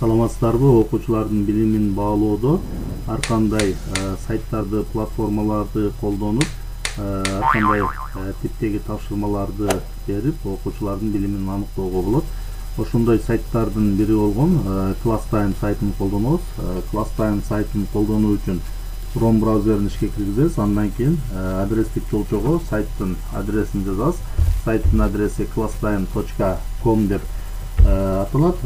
Саламатсыздарбы, окуучулардын билимин баалоодо ар кандай сайттарды, платформаларды колдонуп, ар кандай типтеги тапшырмаларды берип, окуучулардын билимин аныктоого болот. Ошондой сайттардын бири болгон ClassTime сайтын колдонобуз. ClassTime сайтын колдонуу үчүн Chrome браузерин ишке киргизебиз. Андан кийин адрестик жолчого сайттын адресин жазабыз. Сайттын адреси classtime.com деп аталат.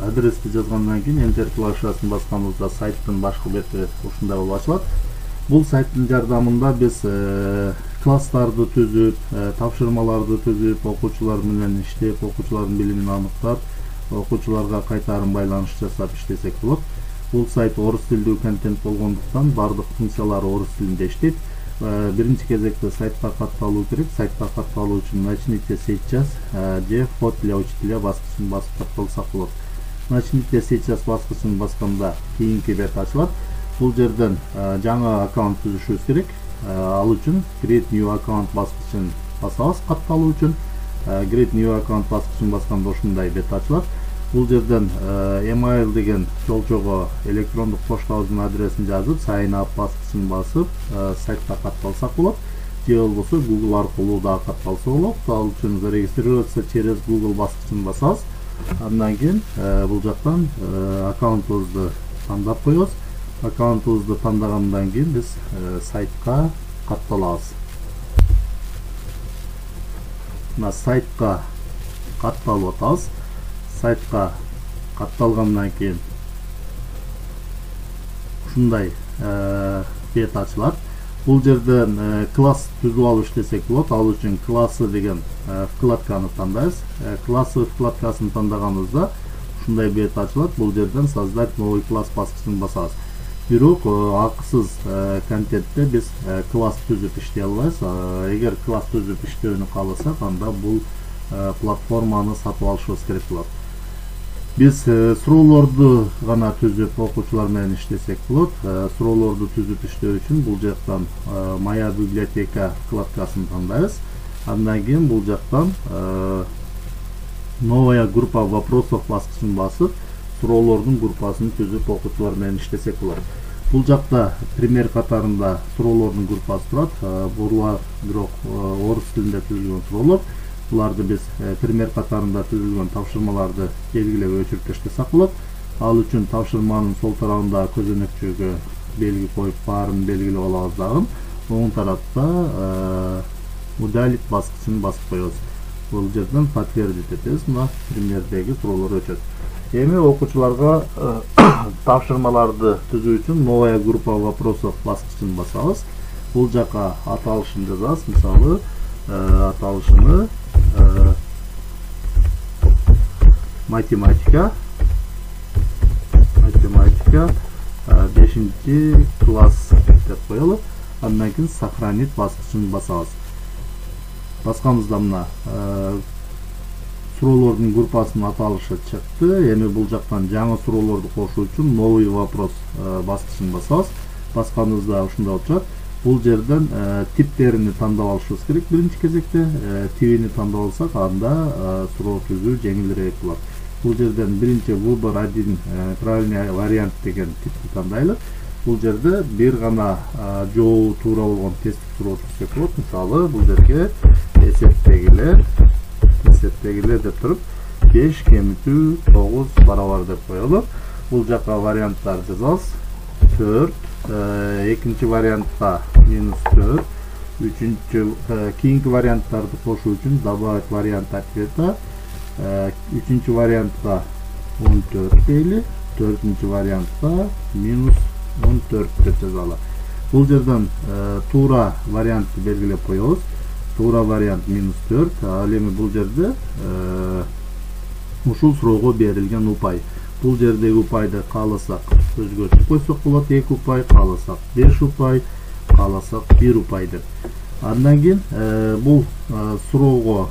Адрести жазгандан кийин Enter клавишасын басканыбызда сайттын башкы бети ушундай болуп ачылат. Бул сайттын жардамында биз класстарды түзүп, тапшырмаларды түзүп, окуучулар менен иштеп, окуучулардын билимин аныктап, окуучуларга кайтарым байланыш жасап иштесек болот. Бул сайт орус тилдүү контент болгондуктан бардык функциялары орус тилинде иштейт. Биринчи кезекте сайтка катталуу керек. Сайтка катталуу үчүн начните сейчас же вход для учителя баскычын басып катталсак болот. Начните сейчас баскычын басканда кийинки бет ачылат. Бул жерден жаңы аккаунт түзүшүбүз керек. Ал үчүн create new account баскычын басабыз катталуу үчүн. Create new account баскычын басканда ушундай бет ачылат. Бул жерден email деген жолчого электрондук поштабыздын адресин жазып, sign up баскычын басып, сайтка катталсак болот. Же болбосо Google аркылуу да катталса болот. Ал үчүн зарегистрироваться через Google баскычын басабыз. Андан кийин бул жактан аккаунтубузду тандап коебуз. Аккаунтубузду тандагандан кийин биз сайтка катталабыз. Мына сайтка катталып атабыз. Сайтка катталгандан кийин ушундай бет ачылат. Бул жерден класс түзүп алып иштесек болот. Ал үчүн классы деген вкладканы тандайбыз. Классы вкладкасын тандаганыбызда ушундай бет ачылат. Бул жерден создать новый класс баскычын басабыз. Бирок акысыз контентте биз класс түзүп иштей албайбыз. Эгер класс түзүп иштөөнү кааласак, анда бул платформаны сатып алышыбыз керек болот. Биз суроолорду гана түзүп окуучулар менен иштесек болот. Суроолорду түзүп иштөө үчүн бул жактан Моя библиотека вкладкасын тандайбыз. Андан кийин бул жактан новая группа вопросов баскычын басып, суроолордун группасын түзүп окуучулар менен иштесек болот. Бул жакта пример катарында суроолордун группасы турат. Булар бирок орус тилинде түзүлгөн суроолор. Буларды биз пример катарында түзүлгөн тапшырмаларды белгилеп өчүрүп таштасак болот. Ал үчүн тапшырманын сол тарабында көзөнөкчөгө белги коюп, баарын белгилеп алабыз дагы. Оң тарапта удалить баскычын басып коебуз. Бул жерден подтвердить этебиз. Мына примердеги суроолор өчөт. Эми окуучуларга тапшырмаларды түзүү үчүн новая группа вопросов баскычын басабыз. Бул жака аталышын жазабыз. Мисалы, аталышыны математика 5 класс деп коелу. Андан кийин сохранить баскычын басабыз. Басканыбызда мына суроолордун группасынын аталышы чыкты. Эми бул жактан жаңы суроолорду кошуу үчүн новый вопрос баскычын басабыз. Басканыбызда ушундай отурат. Бул жерден типтерини тандап алышыбыз керек. Биринчи кезекте типини тандап алсак, анда суроо түзүү жеңилирээк болот. Бул жерден биринчи выбор 1 правильный вариант деген типти тандайлы. Бул жерде бир гана жообу туура болгон тесттик суроо түзсөк болот. Мисалы, бул жерге эсептегиле деп туруп 5 кемитүү 9 барабар деп коелу. Бул жака варианттар жазабыз. 4, экинчи вариантта -4, кийинки варианттарды кошуу үчүн добавить вариант ответа, үчүнчү вариантта 14 дейли, төртүнчү вариантта -14 деп жазалы. Бул жерден туура вариантты белгилеп коебуз. Туура вариант -4. Ал эми бул жерде ушул суроого берилген упай. Бул жердеги упайды кааласак өзгөртүп койсок болот. 2 упай, кааласак 5 упай, кааласак 1 упай деп. Андан кийин бул суроого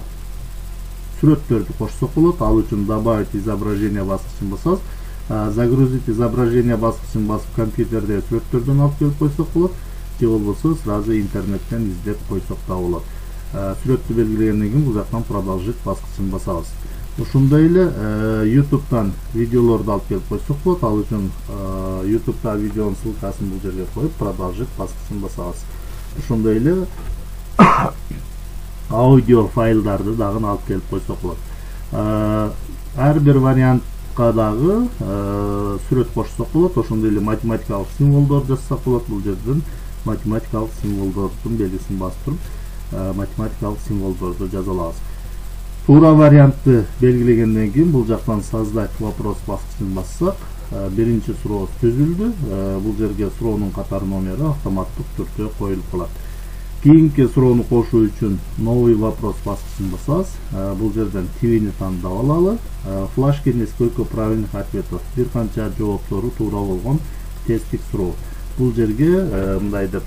сүрөттөрдү кошсок болот. Ал үчүн добавить изображение баскычын басабыз. Загрузить изображение баскычын басып компьютерде сүрөттөрдөн алып келип койсок болот. Же болбосо сразу интернеттен издеп койсок да болот. Сүрөттү белгилегенден кийин бул жактан продолжить баскычын басабыз. Ушундай эле YouTube'дан видеолорду алып келип койсок болот. Ал үчүн YouTube'да видеонун ссылкасын бул жерге коюп, продолжить баскычын басабыз. Ушундай эле аудио файлдарды дагы алып келип койсок болот. Ар бир вариантка дагы сүрөт кошсок болот. Ошондой эле математикалык символдор жазсак болот. Бул жерден математикалык символдордун белгисин басып туруп, математикалык символдорду жаза алабыз. Туура вариантты белгилегенден кийин бул жактан создать вопрос баскычын бассак, биринчи суроо түзүлдү. Бул жерге суроонун катар номери автоматтык түрдө коюлуп калат. Кийинки суроону кошуу үчүн новый вопрос баскычын басабыз. Бул жерден тибини тандап алалы. Флашки несколько правильных ответов. Бир канча жооптору туура болгон тесттик суроо. Бул жерге мындай деп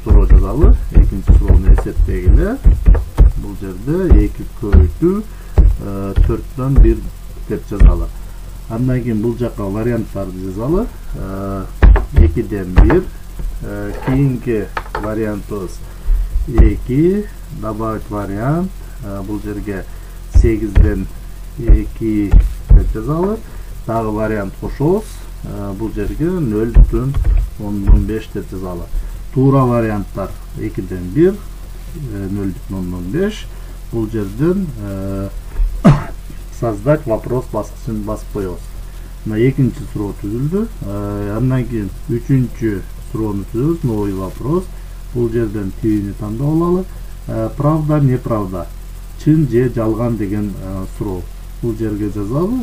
суроо жазалы. Экинчи суроону эсептегиле. Бул жерде 2 көйтүү 4-төн 1 деп жазалы. Андан кийин бул жакка варианттарды жазалы. 2-ден 1. Кийинки вариантыбыз 2, добавить вариант. Бул жерге 8-ден 2 деп жазалы. Дагы вариант кошобуз. Бул жерге 0,5 деп жазалы. Туура варианттар 2-ден 1, 0,5. Бул жерден создать вопрос баскычын басып коебуз. Мына экинчи суроо түзүлдү. Андан кийин үчүнчү суроону түзөбүз. Новый вопрос. Бул жерден тибини тандап алалы. Правда, неправда. Чын же жалган деген суроо. Бул жерге жазалы.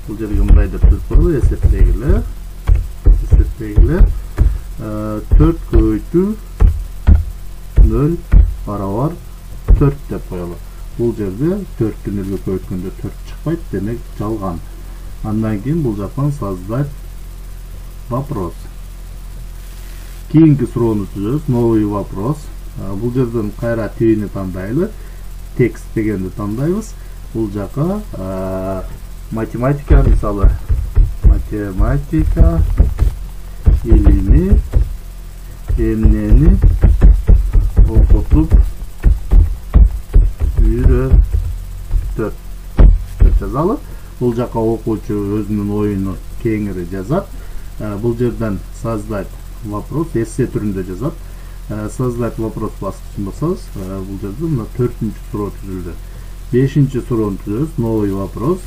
Бул жерге мындай деп түзүп коелу. Эсептегиле. 4 көйтүү 0 барабар 4 деп коелу. Бул жерде 4-тү 0-ге көйткөндө 4 чыкпайт, демек жалган. Андан кийин бул жактан создать вопрос. Кийинки суроону түзөбүз. Новый вопрос. Бул жерден кайра тибини тандайлы. Текст дегенди тандайбыз. Бул жакка математика, мисалы математика илими эмнени окутуп үйрөтөт деп жазалы. Бул жакка окуучу өзүнүн оюну кеңири жазат. Бул жерден создать вопрос эссе түрүндө жазат. Создать вопрос баскычын басабыз. Бул жерде мына 4-нчү суроо түзүлдү. 5-нчи суроону түзөбүз. Новый вопрос.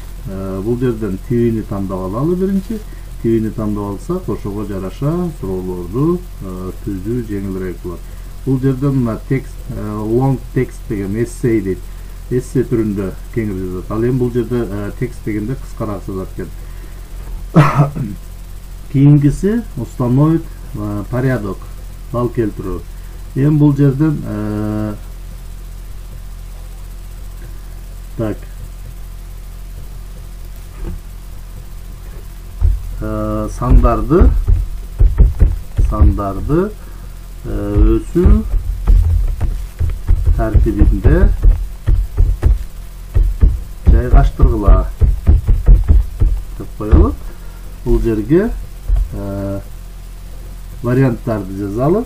Бул жерден тибини тандап алалы биринчи. Тибини тандап алсак, ошого жараша суроолорду түзүү жеңилирээк болот. Бул жерде мына текст, long text деген эссей дейт. Эссе түрүндө кеңири жазат. Ал эми бул жерде текст дегенде кыскараак жазат экен. Кийинкиси установить порядок, дал келтирүү. Эми бул жерден так сандарды өсүү тартибинде жайгаштыргыла деп коелу. Бул жерге варианттарды жазалы.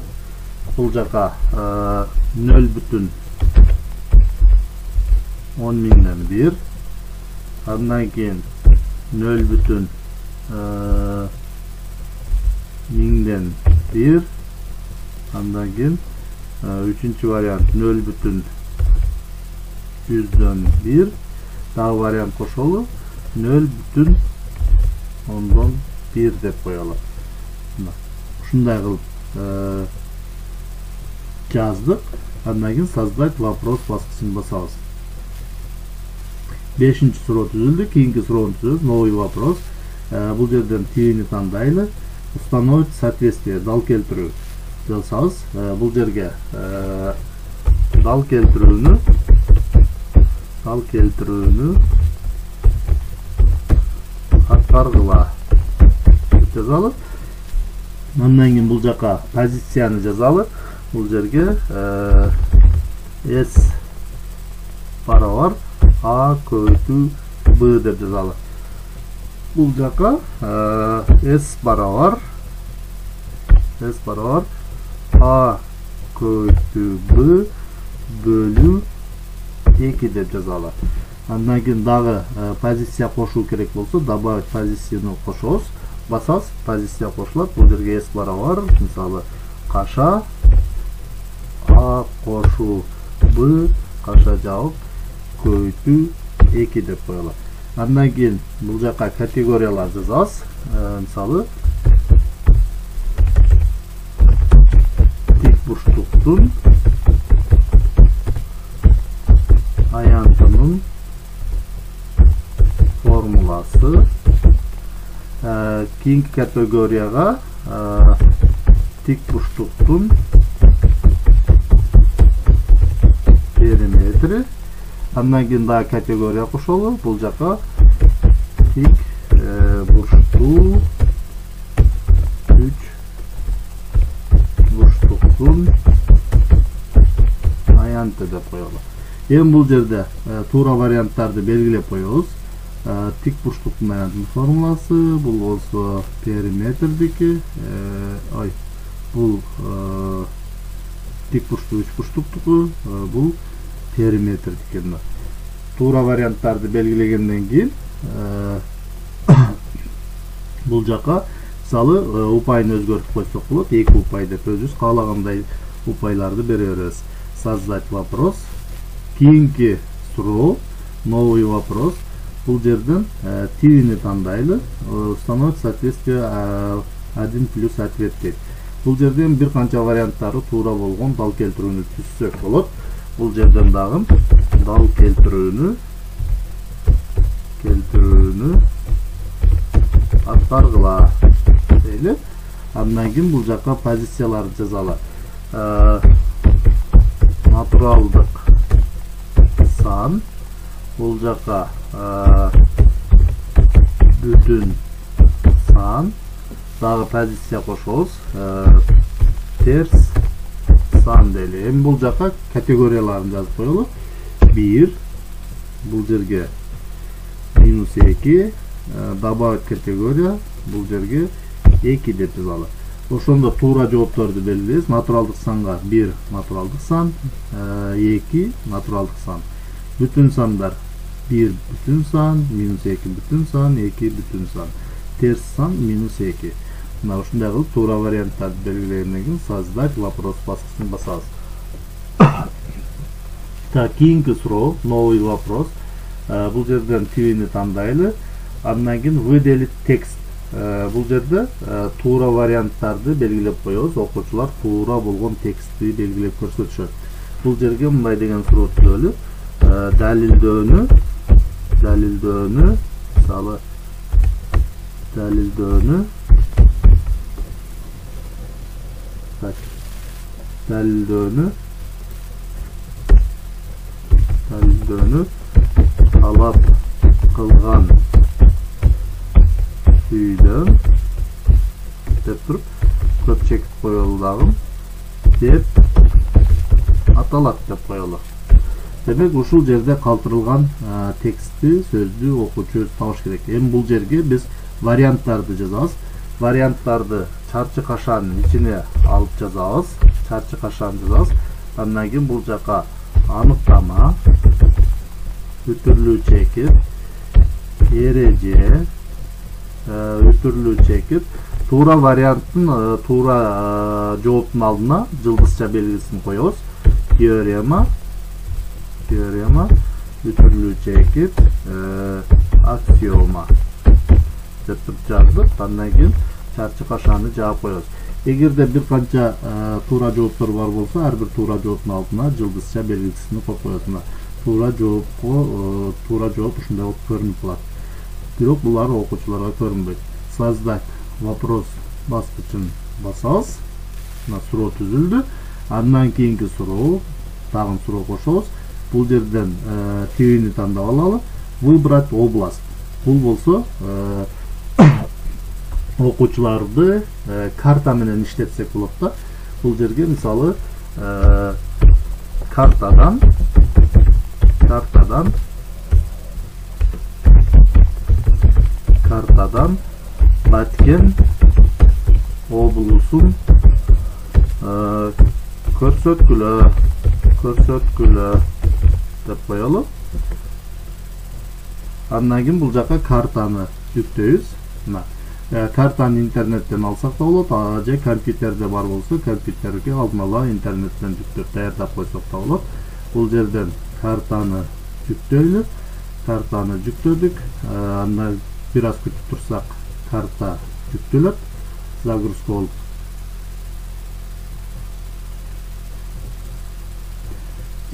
Бул жака 0,10,000,000, андан кийин 0,1000,000,1, андан кийин үчүнчү вариант 0,100,000,1, дагы вариант кошолу 0,1 деп коелу. Ушундай кылып жаздык. Андан кийин создать вопрос баскычын басабыз. 5-нчи суроо түзүлдү. Кийинки суроону түзөбүз. Новый вопрос. Бул жерден тибини тандайлы. Установить соответствие, дал келтирүү жазсабыз. Бул жерге дал келтирүүнү аткаргыла деп жазалы. Андан кийин бул жака позицияны жазалы. Бул жерге S барабар A көйтүү B деп жазалы. Бул жака S барабар A көйтүү B бөлүү 2 деп жазалы. Андан кийин дагы позиция кошуу керек болсо добавить позицияны кошобуз. Басабыз, позиция кошулат. Бул жерге эскалара бар. Мисалы каша А кошу Б каша жабып көбөйтүү 2 деп коелат. Андан кийин бул жакка категориялар жазабыз. Мисалы тик бурчтуктун аянтынын формуласы. Кийинки категорияга тик бурчтуктун периметри. Андан кийин дагы категория кошолу. Бул жака тик бурчтуу 3 бурчтуктун аянты деп коелу. Эми бул жерде туура варианттарды белгилеп коебуз. Тик бурчтуктун аянтынын формуласы, бул болсо периметрдики, бул тик бурчтуу 3 бурчтуктуку, бул периметрдики. Туура варианттарды белгилегенден кийин бул жака мисалы упайын өзгөртүп койсок болот. 2 упай деп өзүбүз каалагандай упайларды бере беребиз. Создать вопрос. Кийинки суроо, новый вопрос. Бул жерден тивини тандайлы. Установить соответствие 1 плюс ответ дейт. Бул жерден бир канча варианттары туура болгон дал келтирүүнү түзсөк болот. Бул жерден дагы дал келтирүүнү аткаргыла дейли. Андан кийин бул жакка позицияларды жазалы. Натуралдык сан, бул жака бүтүн сан, дагы позиция кошобуз. Терс сан дейли. Эми бул жака категорияларын жазып коелу. 1, бул жерге -2, добавить категория, бул жерге 2 деп жазалы. Ошондо туура жоопторду белгилейбиз. Натуралдык санга 1 натуралдык сан, 2 натуралдык сан. Бүтүн сандар 1 бүтүн сан, -2 бүтүн сан, 2 бүтүн сан. Терс сан -2. Мына ушундай кылып туура варианттарды белгилегенден кийин создать вопрос баскычын басабыз. Так, кийинки суроо, новый вопрос. Бул жерден тивини тандайлы. Андан кийин выделить текст. Бул жерде туура варианттарды белгилеп коебуз. Окуучулар туура болгон текстти белгилеп көрсөтүшөт. Бул жерге мындай деген суроо түзөлү. Далилдөөнү, мисалы далилдөөнү талап кылган үйдөн деп туруп көп чекит коелу дагы деп аталат деп коелу. Демек ушул жерде калтырылган текстти, сөздү окуучу табыш керек. Эми бул жерге биз варианттарды жазабыз. Варианттарды чарчы кашанын ичине алып жазабыз. Чарчы кашаны жазабыз. Андан кийин бул жака аныктама, үтүрлүү чекит, эреже, үтүрлүү чекит, туура варианттын туура жооптун алдына жылдызча белгисин коебуз. Теорема, үтүрлүү чекит, аксиома деп жаздык. Андан кийин чарчы кашаны жаап коебуз. Эгерде бир канча туура жооптор бар болсо, ар бир туура жооптун алдына жылдызча белгисин коюп коебуз. Туура жооп ушундай болуп көрүнүп калат. Бирок булар окуучуларга көрүнбөйт. Создать вопрос баскычын басабыз. Мына суроо түзүлдү. Андан кийинки суроо, тагын суроо кошобуз. Бул жерден тивини тандап алалы. Выбрать область. Бул болсо окуучуларды карта менен иштетсек болот да. Бул жерге мисалы картадан Баткен облусун көрсөткүлө деп коелу. Андан кийин бул жака картаны жүктөйбүз. Мына картаны интернеттен алсак да болот, же компьютерде бар болсо компьютерге алдын ала интернеттен жүктөп даярдап койсок да болот. Бул жерден картаны жүктөйлү. Картаны жүктөдүк. Андан бир аз күтүп турсак карта жүктөлөт. Загрузка болуп.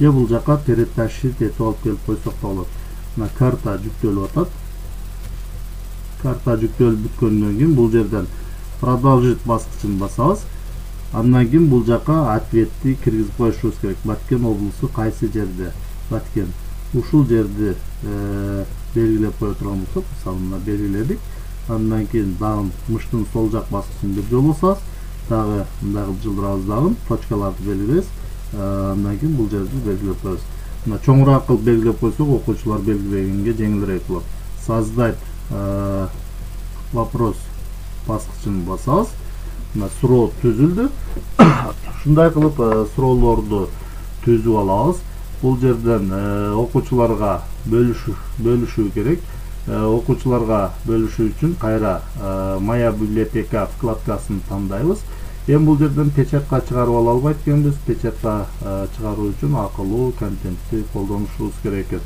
Же бул жака перетащить этип алып келип койсок да болот. Мына карта жүктөлүп атат. Карта жүктөлүп бүткөндөн кийин бул жерден продолжить баскычын басабыз. Андан кийин бул жака ответти киргизип коюшубуз керек. Баткен облусу кайсы жерде? Баткен. Ушул жерди белгилеп кое турган болсок, мисалы мына белгиледик. Андан кийин дагы мыштын сол жак баскычын бир жолу басабыз. Дагы мындагы жылдырабыз, дагы точкаларды белгилейбиз. Андан кийин бул жерди белгилеп коебуз. Мына чоңураак кылып белгилеп койсок, окуучулар белгилегенге жеңилирээк болот. Создать вопрос баскычын басабыз. Мына суроо түзүлдү. Ушундай кылып суроолорду түзүп алабыз. Бул жерден окуучуларга бөлүшүү керек. Окуучуларга бөлүшүү үчүн кайра Моя библиотека вкладкасын тандайбыз. Эми бул жерден печатка чыгарып ала албайт экенбиз. Печатка чыгаруу үчүн акылуу контентти колдонушубуз керек экен.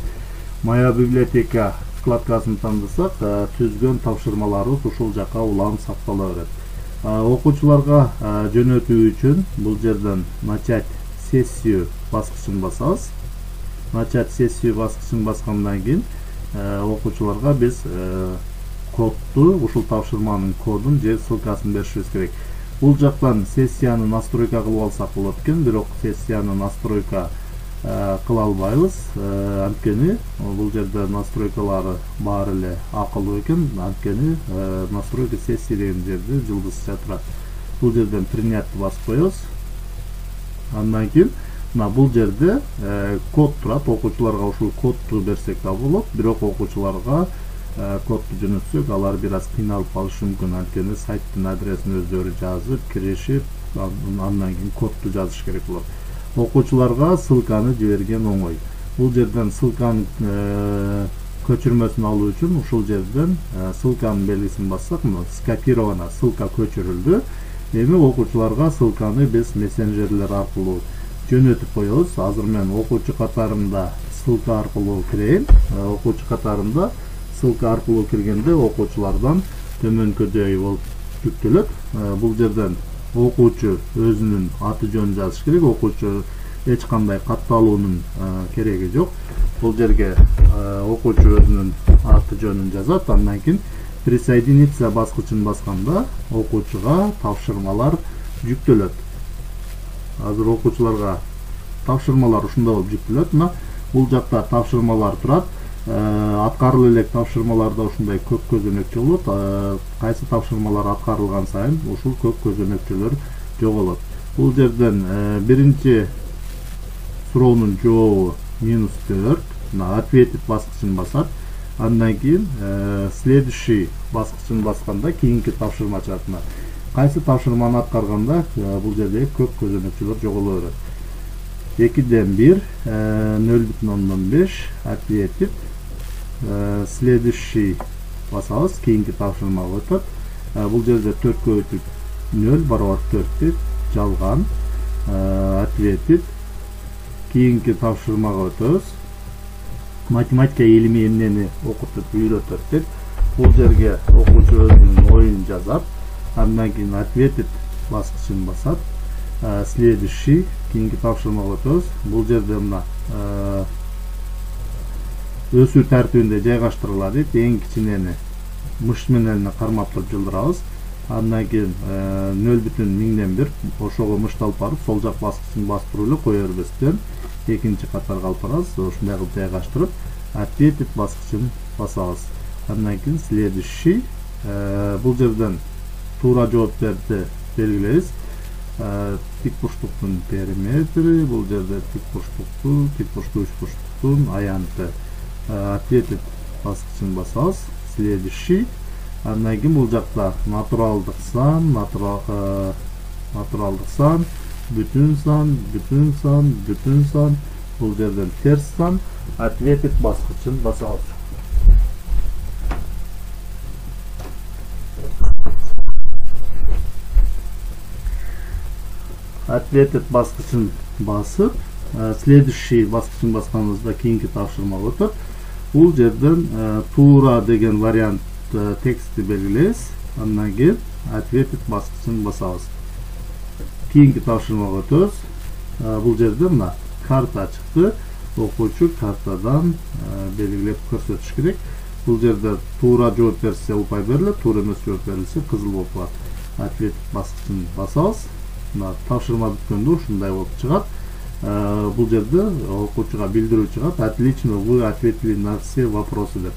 Моя библиотека вкладкасын тандасак, түзгөн тапшырмаларыбыз ушул жака улам сактала берет. Окуучуларга жөнөтүү үчүн бул жерден начать сессию баскычын басабыз. Начать сессию баскычын баскандан кийин окуучуларга биз кодду, ушул тапшырманын кодун же ссылкасын беришибиз керек. Бул жактан сессияны настройка кылып алсак болот экен, бирок сессияны настройка кыла албайбыз. Анткени бул жерде настройкалары баары эле акылуу экен. Анткени настройка сессия деген жерде жылдызча турат. Бул жерден принятты басып коебуз. Андан кийин мына бул жерде код турат. Окуучуларга ушул кодду берсек да болот. Бирок окуучуларга кодду жөнөтсөк, алар бир аз кыйналып калышы мүмкүн. Анткени сайттын адресин өздөрү жазып, киришип, андан кийин кодду жазыш керек болот. Окуучуларга ссылканы жиберген оңой. Бул жерден ссылканын көчүрмөсүн алуу үчүн ушул жерден ссылканын белгисин бассак, мына скопирована ссылка көчүрүлдү. Эми окуучуларга ссылканы биз мессенджерлер аркылуу жөнөтүп коебуз. Азыр мен окуучу катарында ссылка аркылуу кирейин. Окуучу катарында ссылка аркылуу киргенде окуучулардан төмөнкөдөй болуп жүктөлөт. Бул жерден окуучу өзүнүн аты жөнүн жазыш керек. Окуучу эч кандай катталуунун кереги жок. Бул жерге окуучу өзүнүн аты жөнүн жазат. Андан кийин присоединиться баскычын басканда окуучуга тапшырмалар жүктөлөт. Азыр окуучуларга тапшырмалар ушундай болуп жүктөлөт. Мына бул жакта тапшырмалар турат. Аткарыла элек тапшырмаларда ушундай көк көзөнөкчө болот. Кайсы тапшырмалар аткарылган сайын ушул көк көзөнөкчөлөр жоголот. Бул жерден биринчи суроонун жообу -4. Мына ответить баскычын басат. Андан кийин следующий баскычын басканда кийинки тапшырма чыгат. Кайсы тапшырманы аткарганда бул жерде көк көзөнөкчөлөр жоголо берет. 2-1 0,5 ответить. Следующий басабыз, кийинки тапшырмага өтөт. Бул жерде 4-кө өтүп 0 барабар 4 деп жалган. Ответить. Кийинки тапшырмага өтөбүз. Математика илими эмнени окутуп үйрөтөт деп. Бул жерге окуучу өзүнүн оюн жазат. Андан кийин ответить баскычын басат. Следующий кийинки тапшырмага өтөбүз. Бул жерде мына өсүү тартибинде жайгаштырыла дейт. Эң кичинени мыш менен кармаптап жылдырабыз. Андан кийин 0,1 ошого мышты алып барып сол жак баскычын бастырып эле кое бербестен экинчи катарга алып барабыз. Ушундай кылып жайгаштырып ответить баскычын басабыз. Андан кийин следующий бул жерден туура жооптерди белгилейбиз. Тик бурчтуктун периметри, бул жерде тик бурчтукту, үч бурчтуктун аянты. Ответить баскычын басабыз. Следующий. Андан кийин бул жакта натуралдык сан, бүтүн сан, бул жерден терс сан, ответить баскычын басабыз. Ответить баскычын басып, следующий баскычын басканыңызда кийинки тапшырма өтөт. Бул жерден туура деген вариант текстти белгилейбиз. Андан кийин ответить баскычын басабыз. Кийинки тапшырмага өтөбүз. Бул жерде мына карта чыкты. Окуучу картадан белгилеп көрсөтүш керек. Бул жерде туура жооп берсе упай берилет, туура эмес жооп берилсе кызыл болуп калат. Ответить баскычын басабыз. Мына тапшырма бүткөндө ушундай болуп чыгат. Бул жерде окуучуга билдирүү чыгат. Отлично, вы ответили на все вопросы деп.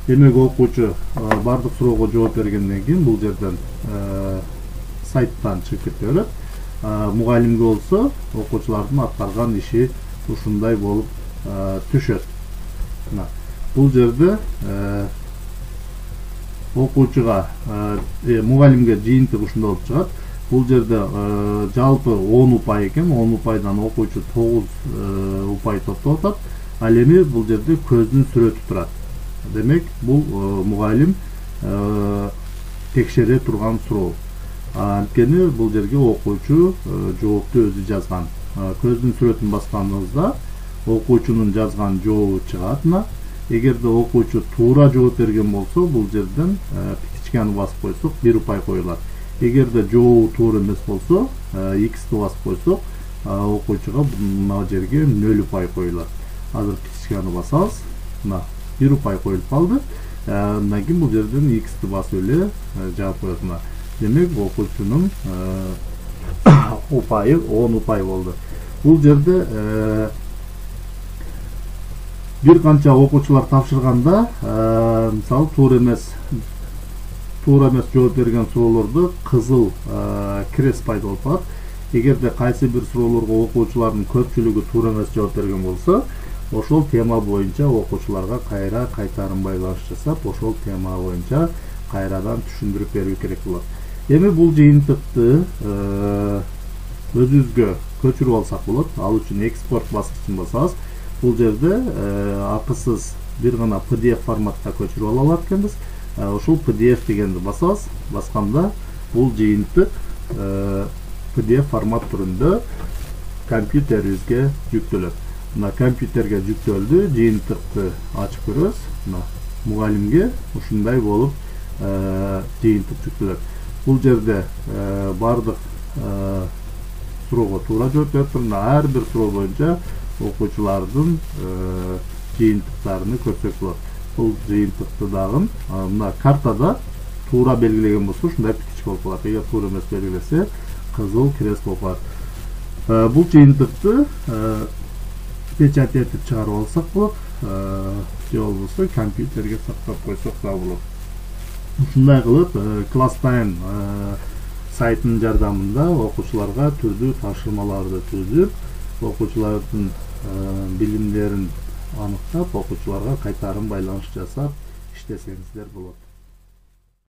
Демек окуучу бардык суроого жооп бергенден кийин бул жерден сайттан чыгып кете берет. Мугалимге болсо окуучулардын аткарган иши ушундай болуп түшөт. Бул жерде окуучуга мугалимге жыйынтык ушундай болуп чыгат. Бул жерде жалпы 10 упай экен, 10 упайдан окуучу 9 упай топтоп атат. Ал эми бул жерде көздүн сүрөтү турат. Демек бул мугалим текшере турган суроо. Анткени бул жерге окуучу жоопту өзү жазган. Көздүн сүрөтүн басканыңызда окуучунун жазган жообу чыгат. Эгерде окуучу туура жооп берген болсо, бул жерден птичканы басып койсок 1 упай коюлат. Эгерде жообу туура эмес болсо, X'ти басып койсок, окуучуга мына жерге 0 упай коюлат. Азыр птичканы басабыз. Мына 1 упай коюлуп калды. Андан кийин бул жерден X'ти басып эле жаап коет. Демек окуучунун упайы 10 упай болду. Бул жерде бир канча окуучулар тапшырганда, мисалы туура эмес жооп берген суроолордо кызыл крест пайда болуп калат. Эгерде кайсы бир суроолорго окуучулардын көпчүлүгү туура эмес жооп берген болсо, ошол тема боюнча окуучуларга кайра кайтарым байланыш жасап, ошол тема боюнча кайрадан түшүндүрүп берүү керек болот. Эми бул жыйынтыкты өзүбүзгө көчүрүп алсак болот. Ал үчүн экспорт баскычын басабыз. Бул жерде акысыз бир гана PDF форматта көчүрүп ала алат экенбиз. Ошол PDF дегенди басабыз. Басканда бул жыйынтык PDF формат түрүндө компьютерибизге жүктөлөт. Мына компьютерге жүктөлдү, жыйынтыкты ачып көрөбүз. Мына мугалимге ушундай болуп жыйынтык жүктөлөт. Бул жерде бардык суроого туура жооп берип туруп, ар бир суроо боюнча окуучулардын жыйынтыктарын көрсөк болот. Бул жыйынтыкты дагы мына картада туура белгилеген болсо ушундай птичка болуп калат. Эгер туура эмес белгилесе, кызыл крест болуп калат. Бул жыйынтыкты печать этип чыгарып алсак болот, же болбосо компьютерге сактап койсок да болот. Ушундай кылып Class Time сайтынын жардамында окуучуларга түрдүү тапшырмаларды түзүп, окуучулардын билимдерин аныктап, окуучуларга кайтарым байланыш жасап иштесеңиздер болот.